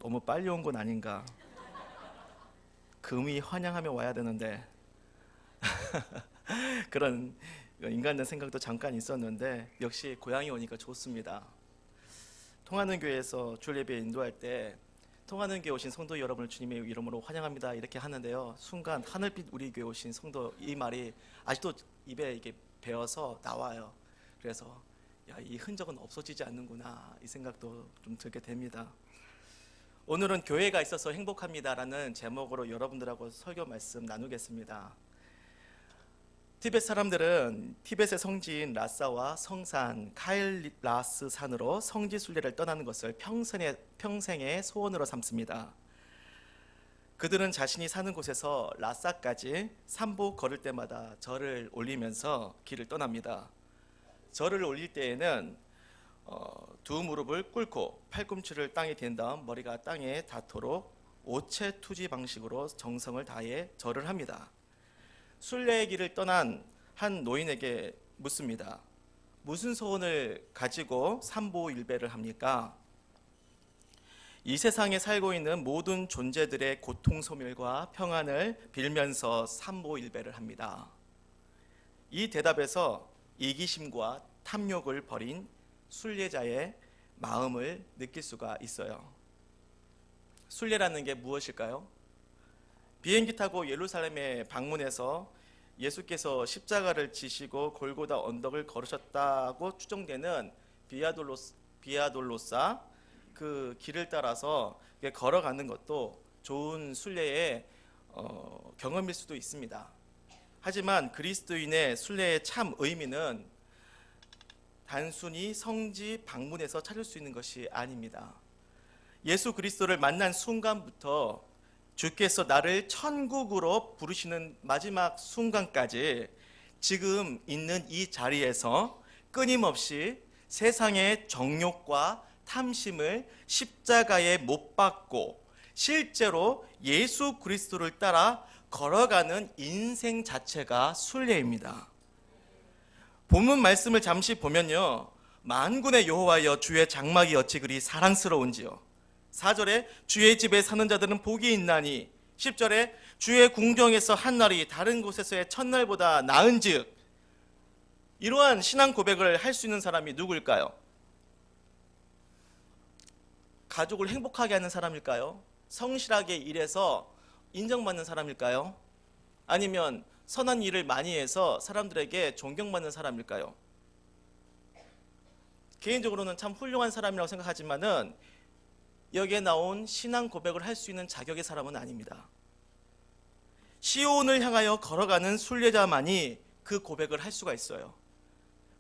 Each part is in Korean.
너무 빨리 온 건 아닌가. 금이 환영하며 와야 되는데 그런 인간의 생각도 잠깐 있었는데 역시 고향이 오니까 좋습니다. 통하는 교회에서 주일 예배 인도할 때 통하는 교회 오신 성도 여러분을 주님의 이름으로 환영합니다 이렇게 하는데요, 순간 하늘빛 우리 교회 오신 성도 이 말이 아직도 입에 이게 배어서 나와요. 그래서 이 흔적은 없어지지 않는구나 이 생각도 좀 들게 됩니다. 오늘은 교회가 있어서 행복합니다라는 제목으로 여러분들하고 설교 말씀 나누겠습니다. 티벳 사람들은 티벳의 성지인 라사와 성산 카일라스 산으로 성지 순례를 떠나는 것을 평생의 소원으로 삼습니다. 그들은 자신이 사는 곳에서 라사까지 산복 걸을 때마다 절을 올리면서 길을 떠납니다. 절을 올릴 때에는 두 무릎을 꿇고 팔꿈치를 땅에 댄 다음 머리가 땅에 닿도록 오체 투지 방식으로 정성을 다해 절을 합니다. 순례의 길을 떠난 한 노인에게 묻습니다. 무슨 소원을 가지고 삼보일배를 합니까? 이 세상에 살고 있는 모든 존재들의 고통 소멸과 평안을 빌면서 삼보일배를 합니다. 이 대답에서 이기심과 탐욕을 버린 순례자의 마음을 느낄 수가 있어요. 순례라는 게 무엇일까요? 비행기 타고 예루살렘에 방문해서 예수께서 십자가를 지시고 골고다 언덕을 걸으셨다고 추정되는 비아돌로사 그 길을 따라서 걸어가는 것도 좋은 순례의 경험일 수도 있습니다. 하지만 그리스도인의 순례의 참 의미는 단순히 성지 방문해서 찾을 수 있는 것이 아닙니다. 예수 그리스도를 만난 순간부터 주께서 나를 천국으로 부르시는 마지막 순간까지 지금 있는 이 자리에서 끊임없이 세상의 정욕과 탐심을 십자가에 못 박고 실제로 예수 그리스도를 따라 걸어가는 인생 자체가 순례입니다. 본문 말씀을 잠시 보면요, 만군의 여호와여 주의 장막이 어찌 그리 사랑스러운지요. 4절에 주의 집에 사는 자들은 복이 있나니, 10절에 주의 궁정에서 한 날이 다른 곳에서의 첫날보다 나은즉. 이러한 신앙 고백을 할 수 있는 사람이 누구일까요? 가족을 행복하게 하는 사람일까요? 성실하게 일해서 인정받는 사람일까요? 아니면 선한 일을 많이 해서 사람들에게 존경받는 사람일까요? 개인적으로는 참 훌륭한 사람이라고 생각하지만은 여기에 나온 신앙 고백을 할 수 있는 자격의 사람은 아닙니다. 시온을 향하여 걸어가는 순례자만이 그 고백을 할 수가 있어요.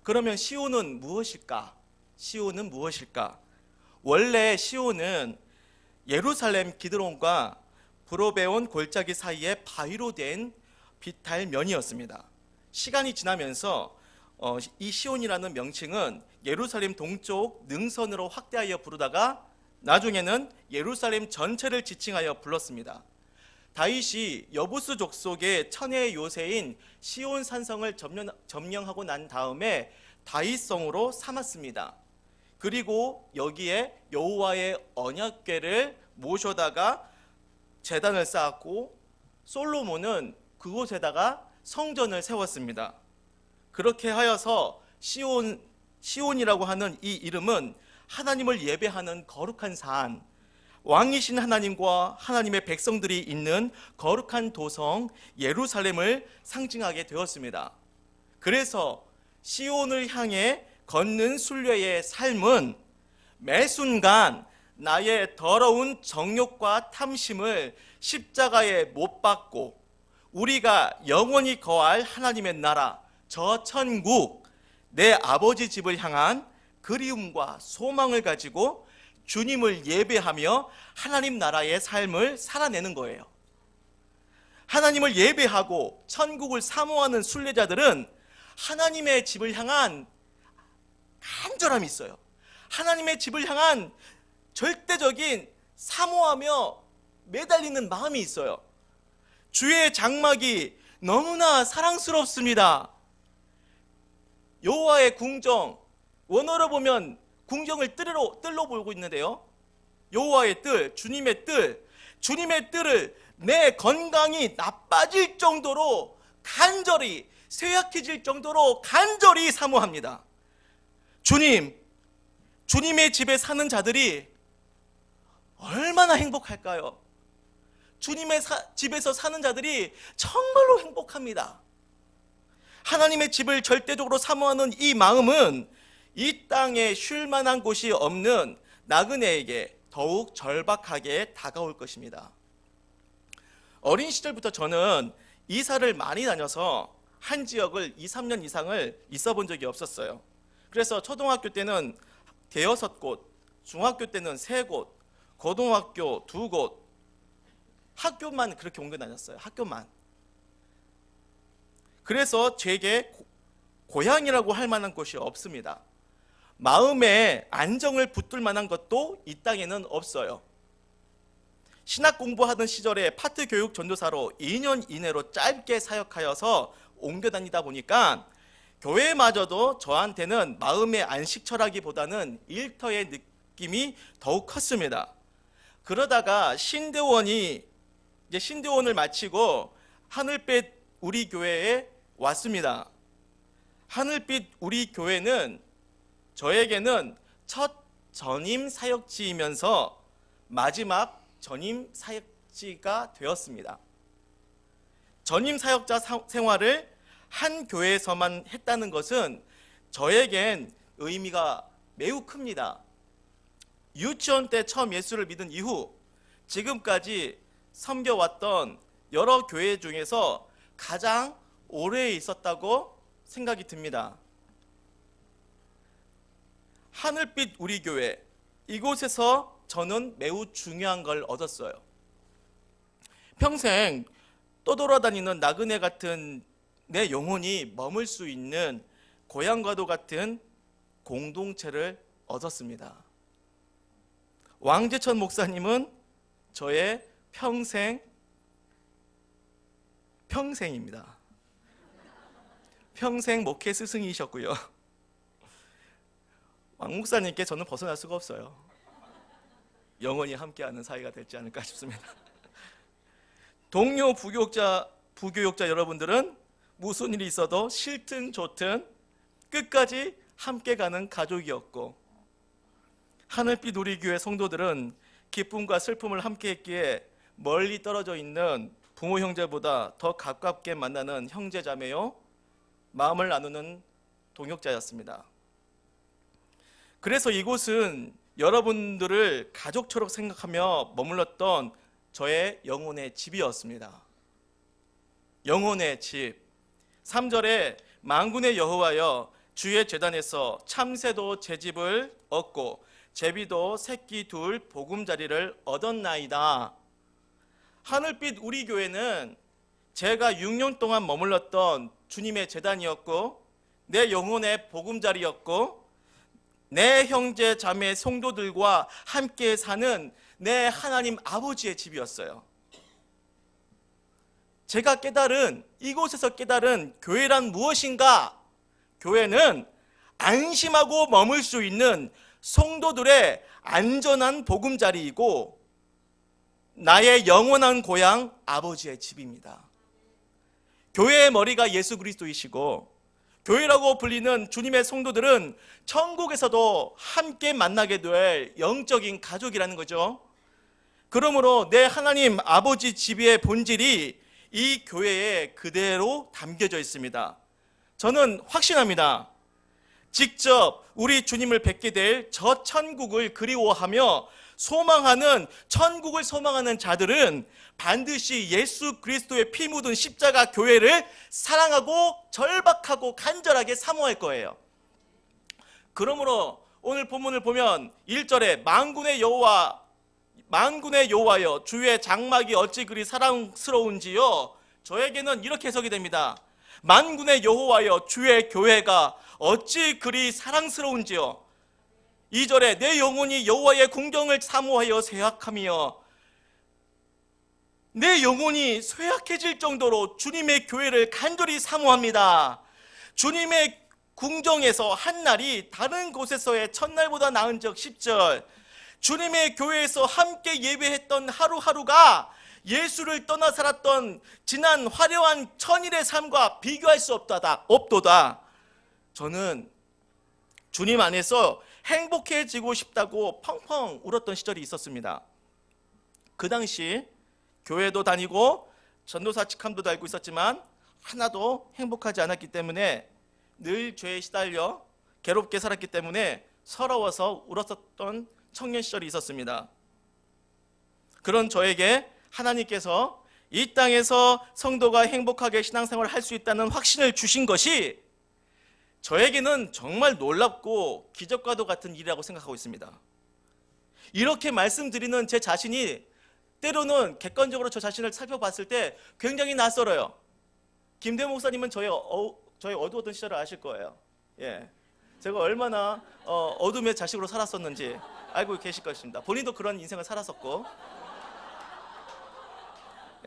그러면 시온은 무엇일까? 시온은 무엇일까? 원래 시온은 예루살렘 기드론과 브로베온 골짜기 사이에 바위로 된 비탈면이었습니다. 시간이 지나면서 이 시온이라는 명칭은 예루살렘 동쪽 능선으로 확대하여 부르다가 나중에는 예루살렘 전체를 지칭하여 불렀습니다. 다윗이 여부스 족속의 천혜의 요새인 시온 산성을 점령하고 난 다음에 다윗성으로 삼았습니다. 그리고 여기에 여호와의 언약궤를 모셔다가 제단을 쌓았고 솔로몬은 그곳에다가 성전을 세웠습니다. 그렇게 하여서 시온이라고 하는 이 이름은 하나님을 예배하는 거룩한 산, 왕이신 하나님과 하나님의 백성들이 있는 거룩한 도성 예루살렘을 상징하게 되었습니다. 그래서 시온을 향해 걷는 순례의 삶은 매 순간 나의 더러운 정욕과 탐심을 십자가에 못 박고 우리가 영원히 거할 하나님의 나라, 저 천국, 내 아버지 집을 향한 그리움과 소망을 가지고 주님을 예배하며 하나님 나라의 삶을 살아내는 거예요. 하나님을 예배하고 천국을 사모하는 순례자들은 하나님의 집을 향한 간절함이 있어요. 하나님의 집을 향한 절대적인 사모하며 매달리는 마음이 있어요. 주의 장막이 너무나 사랑스럽습니다. 여호와의 궁정, 원어로 보면 궁정을 뜰로 보고 있는데요, 여호와의 뜻, 주님의 뜻을 내 건강이 나빠질 정도로 간절히, 쇠약해질 정도로 간절히 사모합니다. 주님의 집에 사는 자들이 얼마나 행복할까요? 주님의 집에서 사는 자들이 정말로 행복합니다. 하나님의 집을 절대적으로 사모하는 이 마음은 이 땅에 쉴 만한 곳이 없는 나그네에게 더욱 절박하게 다가올 것입니다. 어린 시절부터 저는 이사를 많이 다녀서 한 지역을 2, 3년 이상을 있어 본 적이 없었어요. 그래서 초등학교 때는 5곳, 중학교 때는 3곳, 고등학교 2곳, 학교만 그렇게 옮겨 다녔어요. 학교만. 그래서 제게 고향이라고 할 만한 곳이 없습니다. 마음에 안정을 붙들 만한 것도 이 땅에는 없어요. 신학 공부하던 시절에 파트 교육 전도사로 2년 이내로 짧게 사역하여서 옮겨 다니다 보니까 교회마저도 저한테는 마음의 안식처라기보다는 일터의 느낌이 더욱 컸습니다. 그러다가 신대원을 마치고 하늘빛 우리 교회에 왔습니다. 하늘빛 우리 교회는 저에게는 첫 전임 사역지이면서 마지막 전임 사역지가 되었습니다. 전임 사역자 생활을 한 교회에서만 했다는 것은 저에겐 의미가 매우 큽니다. 유치원 때 처음 예수를 믿은 이후 지금까지 섬겨왔던 여러 교회 중에서 가장 오래 있었다고 생각이 듭니다. 하늘빛 우리 교회, 이곳에서 저는 매우 중요한 걸 얻었어요. 평생 떠돌아다니는 나그네 같은 내 영혼이 머물 수 있는 고향과도 같은 공동체를 얻었습니다. 왕재천 목사님은 저의 평생입니다. 평생 목회 스승이셨고요. 왕 목사님께 저는 벗어날 수가 없어요. 영원히 함께하는 사이가 되지 않을까 싶습니다. 동료 부교육자 여러분들은 무슨 일이 있어도 싫든 좋든 끝까지 함께 가는 가족이었고, 하늘빛 우리 교회 성도들은 기쁨과 슬픔을 함께 했기에 멀리 떨어져 있는 부모 형제보다 더 가깝게 만나는 형제 자매요, 마음을 나누는 동역자였습니다. 그래서 이곳은 여러분들을 가족처럼 생각하며 머물렀던 저의 영혼의 집이었습니다. 영혼의 집. 3절에 만군의 여호와여 주의 제단에서 참새도 제 집을 얻고 제비도 새끼 둘 보금자리를 얻었나이다. 하늘빛 우리 교회는 제가 6년 동안 머물렀던 주님의 제단이었고, 내 영혼의 보금자리였고, 내 형제 자매 성도들과 함께 사는 내 하나님 아버지의 집이었어요. 제가 이곳에서 깨달은 교회란 무엇인가? 교회는 안심하고 머물 수 있는 성도들의 안전한 보금자리이고 나의 영원한 고향 아버지의 집입니다. 교회의 머리가 예수 그리스도이시고 교회라고 불리는 주님의 성도들은 천국에서도 함께 만나게 될 영적인 가족이라는 거죠. 그러므로 내 하나님 아버지 집의 본질이 이 교회에 그대로 담겨져 있습니다. 저는 확신합니다. 직접 우리 주님을 뵙게 될 저 천국을 그리워하며 천국을 소망하는 자들은 반드시 예수 그리스도의 피 묻은 십자가 교회를 사랑하고 절박하고 간절하게 사모할 거예요. 그러므로 오늘 본문을 보면 1절에 만군의 여호와여 주의 장막이 어찌 그리 사랑스러운지요. 저에게는 이렇게 해석이 됩니다. 만군의 여호와여 주의 교회가 어찌 그리 사랑스러운지요. 2절에 내 영혼이 여호와의 궁경을 사모하여 쇠약하며, 내 영혼이 쇠약해질 정도로 주님의 교회를 간절히 사모합니다. 주님의 궁정에서 한 날이 다른 곳에서의 첫날보다 나은 적 10절, 주님의 교회에서 함께 예배했던 하루하루가 예수를 떠나 살았던 지난 화려한 천일의 삶과 비교할 수 없도다. 저는 주님 안에서 행복해지고 싶다고 펑펑 울었던 시절이 있었습니다. 그 당시 교회도 다니고 전도사 직함도 달고 있었지만 하나도 행복하지 않았기 때문에, 늘 죄에 시달려 괴롭게 살았기 때문에 서러워서 울었었던 청년 시절이 있었습니다. 그런 저에게 하나님께서 이 땅에서 성도가 행복하게 신앙생활을 할 수 있다는 확신을 주신 것이 저에게는 정말 놀랍고 기적과도 같은 일이라고 생각하고 있습니다. 이렇게 말씀드리는 제 자신이 때로는 객관적으로 저 자신을 살펴봤을 때 굉장히 낯설어요. 김대모 목사님은 저의 어두웠던 시절을 아실 거예요. 예, 제가 얼마나 어둠의 자식으로 살았었는지 알고 계실 것입니다. 본인도 그런 인생을 살았었고.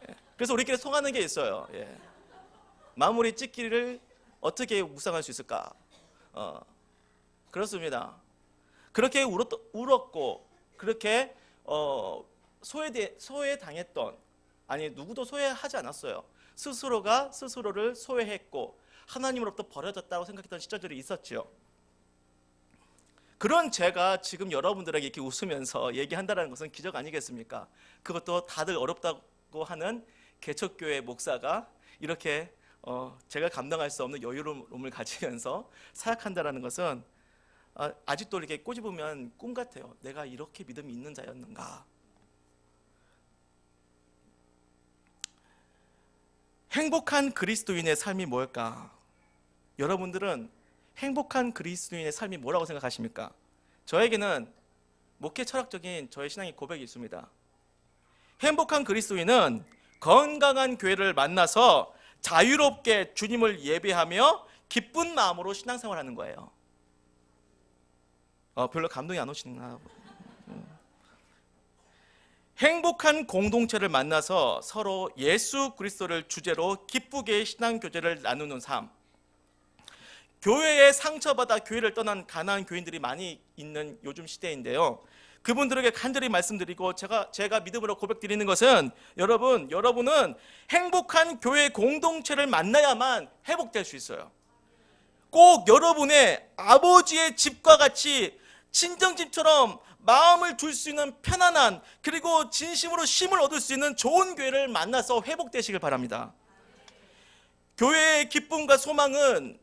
예, 그래서 우리끼리 통하는 게 있어요. 예, 마무리 찍기를 어떻게 묵상할 수 있을까? 그렇습니다. 그렇게 울었고 그렇게 소외당했던, 아니 누구도 소외하지 않았어요. 스스로가 스스로를 소외했고 하나님으로부터 버려졌다고 생각했던 시절들이 있었죠. 그런 제가 지금 여러분들에게 이렇게 웃으면서 얘기한다는 것은 기적 아니겠습니까? 그것도 다들 어렵다고 하는 개척교회 목사가 이렇게 제가 감당할 수 없는 여유로움을 가지면서 사역한다는 것은 아직도 이렇게 꼬집으면 꿈 같아요. 내가 이렇게 믿음이 있는 자였는가? 행복한 그리스도인의 삶이 뭘까? 여러분들은 행복한 그리스도인의 삶이 뭐라고 생각하십니까? 저에게는 목회 철학적인 저의 신앙의 고백이 있습니다. 행복한 그리스도인은 건강한 교회를 만나서 자유롭게 주님을 예배하며 기쁜 마음으로 신앙생활하는 거예요. 별로 감동이 안 오시나? 행복한 공동체를 만나서 서로 예수 그리스도를 주제로 기쁘게 신앙 교제를 나누는 삶. 교회에 상처받아 교회를 떠난 가난한 교인들이 많이 있는 요즘 시대인데요. 그분들에게 간절히 말씀드리고 제가 믿음으로 고백드리는 것은, 여러분은 행복한 교회 공동체를 만나야만 회복될 수 있어요. 꼭 여러분의 아버지의 집과 같이 친정집처럼 마음을 둘 수 있는 편안한, 그리고 진심으로 쉼을 얻을 수 있는 좋은 교회를 만나서 회복되시길 바랍니다. 교회의 기쁨과 소망은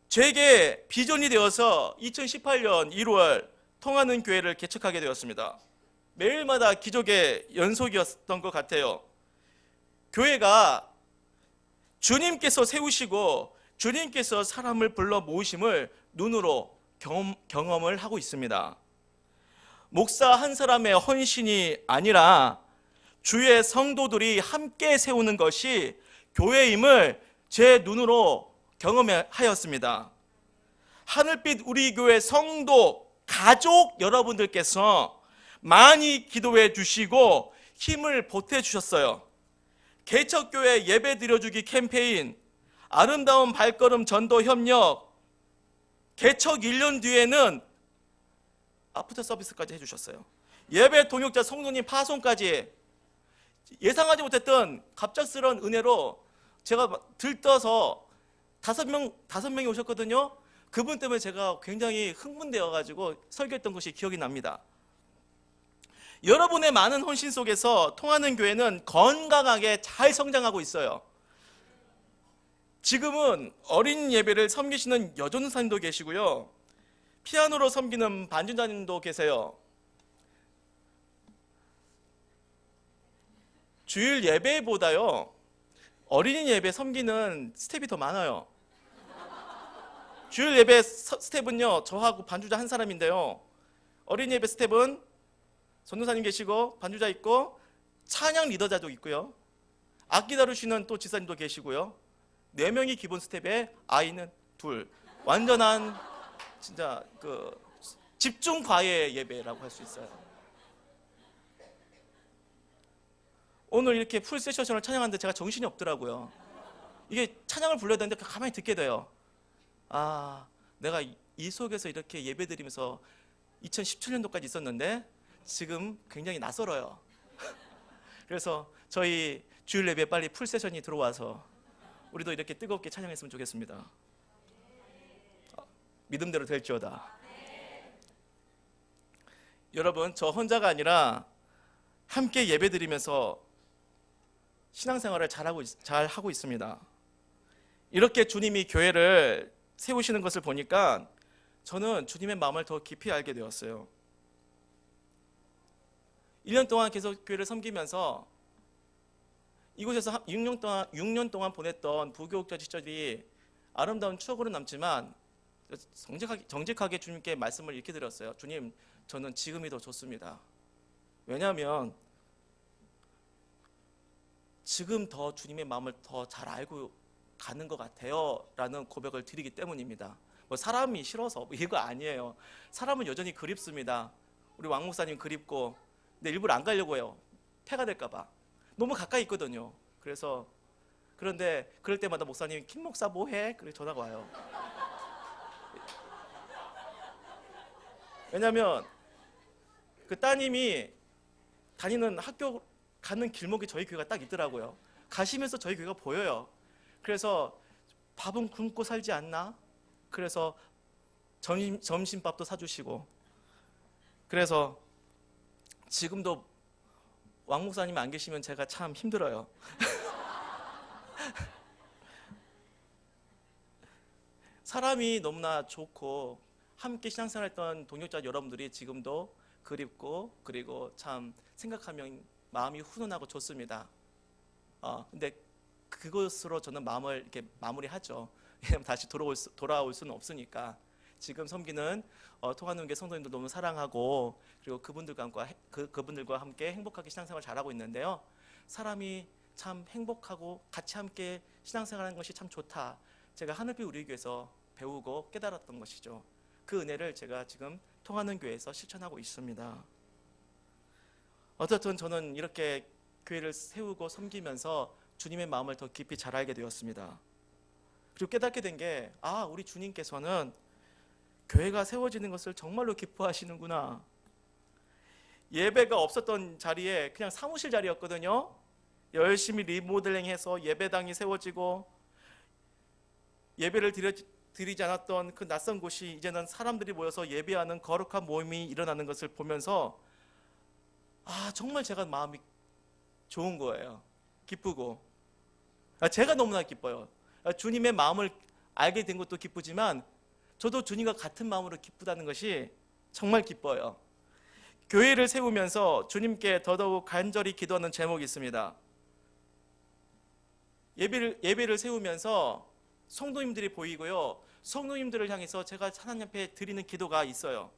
제게 비전이 되어서 2018년 1월 통하는 교회를 개척하게 되었습니다. 매일마다 기적의 연속이었던 것 같아요. 교회가 주님께서 세우시고 주님께서 사람을 불러 모으심을 눈으로 경험을 하고 있습니다. 목사 한 사람의 헌신이 아니라 주의 성도들이 함께 세우는 것이 교회임을 제 눈으로 경험하였습니다. 하늘빛 우리 교회 성도, 가족 여러분들께서 많이 기도해 주시고 힘을 보태 주셨어요. 개척교회 예배 드려주기 캠페인, 아름다운 발걸음 전도 협력, 개척 1년 뒤에는 아프터 서비스까지 해주셨어요. 예배 동역자 성도님 파송까지, 예상하지 못했던 갑작스러운 은혜로 제가 들떠서 5명이 오셨거든요. 그분 때문에 제가 굉장히 흥분되어가지고 설교했던 것이 기억이 납니다. 여러분의 많은 헌신 속에서 통하는 교회는 건강하게 잘 성장하고 있어요. 지금은 어린 예배를 섬기시는 여전사님도 계시고요, 피아노로 섬기는 반주자님도 계세요. 주일 예배보다요 어린이 예배 섬기는 스텝이 더 많아요. 주일 예배 스텝은요 저하고 반주자 한 사람인데요, 어린이 예배 스텝은 전도사님 계시고 반주자 있고 찬양 리더자도 있고요, 악기 다루시는 또 지사님도 계시고요, 4명이 기본 스텝에 아이는 2, 완전한 진짜 집중 과외 예배라고 할 수 있어요. 오늘 이렇게 풀 세션을 찬양하는데 제가 정신이 없더라고요. 이게 찬양을 불러야 되는데 가만히 듣게 돼요. 내가 이 속에서 이렇게 예배 드리면서 2017년도까지 있었는데 지금 굉장히 낯설어요. 그래서 저희 주일 예배 빨리 풀 세션이 들어와서 우리도 이렇게 뜨겁게 찬양했으면 좋겠습니다. 믿음대로 될지어다. 여러분, 저 혼자가 아니라 함께 예배드리면서 신앙생활을 잘 하고 있습니다. 이렇게 주님이 교회를 세우시는 것을 보니까 저는 주님의 마음을 더 깊이 알게 되었어요. 1년 동안 계속 교회를 섬기면서 이곳에서 6년 동안 보냈던 부교육자 시절이 아름다운 추억으로 남지만 정직하게 주님께 말씀을 이렇게 드렸어요. 주님, 저는 지금이 더 좋습니다. 왜냐하면 지금 더 주님의 마음을 더 잘 알고 가는 것 같아요 라는 고백을 드리기 때문입니다. 뭐 사람이 싫어서 이거 아니에요. 사람은 여전히 그립습니다. 우리 왕 목사님 그립고, 근데 일부러 안 가려고 해요. 폐가 될까 봐. 너무 가까이 있거든요. 그런데 그럴 때마다 목사님이 김 목사 뭐해? 그래 전화가 와요. 왜냐하면 그 따님이 다니는 학교 가는 길목에 저희 교회가 딱 있더라고요. 가시면서 저희 교회가 보여요. 그래서 밥은 굶고 살지 않나? 그래서 점심밥도 사주시고, 그래서 지금도 왕 목사님 안 계시면 제가 참 힘들어요. 사람이 너무나 좋고 함께 신앙생활했던 동역자 여러분들이 지금도 그립고, 그리고 참 생각하면 마음이 훈훈하고 좋습니다. 근데 그것으로 저는 마음을 이렇게 마무리하죠. 왜냐하면 다시 돌아올 수는 없으니까. 지금 섬기는 통한운교회 성도님들 너무 사랑하고, 그리고 그분들과 함께 행복하게 신앙생활 잘하고 있는데요. 사람이 참 행복하고 같이 함께 신앙생활하는 것이 참 좋다. 제가 하늘빛 우리 교회에서 배우고 깨달았던 것이죠. 그 은혜를 제가 지금 통한운교회에서 실천하고 있습니다. 어쨌든 저는 이렇게 교회를 세우고 섬기면서 주님의 마음을 더 깊이 잘 알게 되었습니다. 그리고 깨닫게 된 게, 우리 주님께서는 교회가 세워지는 것을 정말로 기뻐하시는구나. 예배가 없었던 자리에 그냥 사무실 자리였거든요. 열심히 리모델링해서 예배당이 세워지고, 예배를 드리지 않았던 그 낯선 곳이 이제는 사람들이 모여서 예배하는 거룩한 모임이 일어나는 것을 보면서 정말 제가 마음이 좋은 거예요. 기쁘고, 제가 너무나 기뻐요. 주님의 마음을 알게 된 것도 기쁘지만 저도 주님과 같은 마음으로 기쁘다는 것이 정말 기뻐요. 교회를 세우면서 주님께 더더욱 간절히 기도하는 제목이 있습니다. 예배를 세우면서 성도님들이 보이고요, 성도님들을 향해서 제가 하나님 앞에 드리는 기도가 있어요.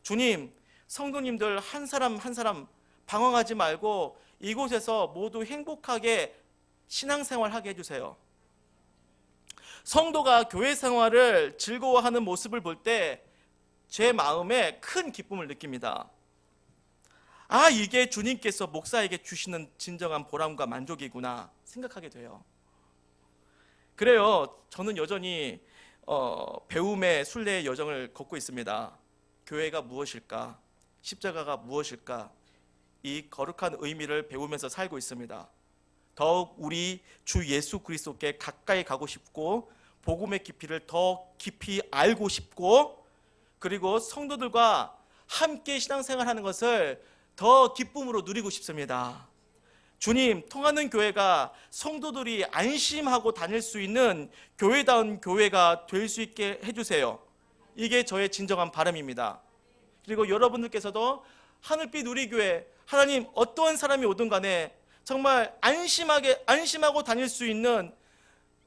주님, 성도님들 한 사람 한 사람 방황하지 말고 이곳에서 모두 행복하게 신앙생활하게 해주세요. 성도가 교회 생활을 즐거워하는 모습을 볼 때 제 마음에 큰 기쁨을 느낍니다. 이게 주님께서 목사에게 주시는 진정한 보람과 만족이구나 생각하게 돼요. 그래요, 저는 여전히 배움의 순례의 여정을 걷고 있습니다. 교회가 무엇일까? 십자가가 무엇일까? 이 거룩한 의미를 배우면서 살고 있습니다. 더욱 우리 주 예수 그리스도께 가까이 가고 싶고, 복음의 깊이를 더 깊이 알고 싶고, 그리고 성도들과 함께 신앙생활하는 것을 더 기쁨으로 누리고 싶습니다. 주님, 통하는 교회가 성도들이 안심하고 다닐 수 있는 교회다운 교회가 될 수 있게 해주세요. 이게 저의 진정한 바람입니다. 그리고 여러분들께서도 하늘빛 우리 교회, 하나님 어떠한 사람이 오든 간에 정말 안심하고 다닐 수 있는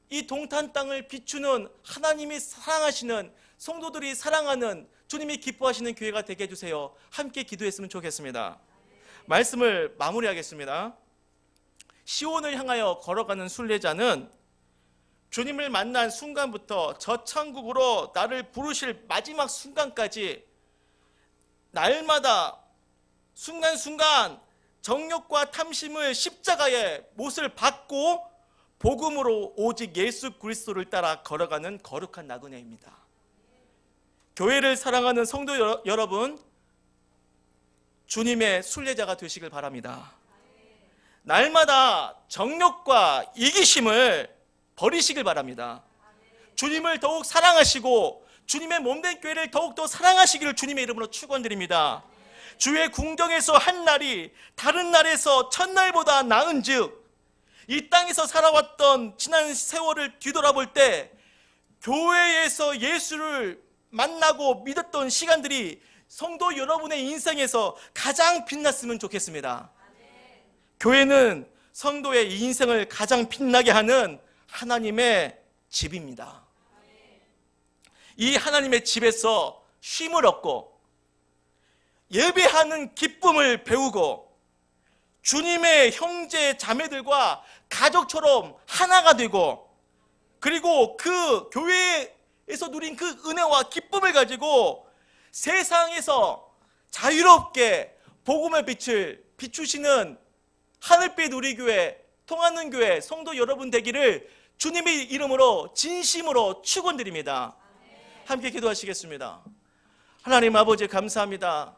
이 동탄 땅을 비추는, 하나님이 사랑하시는, 성도들이 사랑하는, 주님이 기뻐하시는 교회가 되게 해주세요. 함께 기도했으면 좋겠습니다. 말씀을 마무리하겠습니다. 시온을 향하여 걸어가는 순례자는 주님을 만난 순간부터 저 천국으로 나를 부르실 마지막 순간까지 날마다 순간순간 정욕과 탐심을 십자가의 못을 받고 복음으로 오직 예수 그리스도를 따라 걸어가는 거룩한 나그네입니다. 교회를 사랑하는 성도 여러분, 주님의 순례자가 되시길 바랍니다. 날마다 정욕과 이기심을 버리시길 바랍니다. 주님을 더욱 사랑하시고 주님의 몸된 교회를 더욱더 사랑하시기를 주님의 이름으로 축원드립니다. 주의 궁정에서 한 날이 다른 날에서 첫날보다 나은 즉, 이 땅에서 살아왔던 지난 세월을 뒤돌아볼 때 교회에서 예수를 만나고 믿었던 시간들이 성도 여러분의 인생에서 가장 빛났으면 좋겠습니다. 교회는 성도의 인생을 가장 빛나게 하는 하나님의 집입니다. 이 하나님의 집에서 쉼을 얻고 예배하는 기쁨을 배우고 주님의 형제 자매들과 가족처럼 하나가 되고, 그리고 그 교회에서 누린 그 은혜와 기쁨을 가지고 세상에서 자유롭게 복음의 빛을 비추시는 하늘빛 우리교회, 통하는 교회 성도 여러분 되기를 주님의 이름으로 진심으로 축원드립니다. 함께 기도하시겠습니다. 하나님 아버지 감사합니다.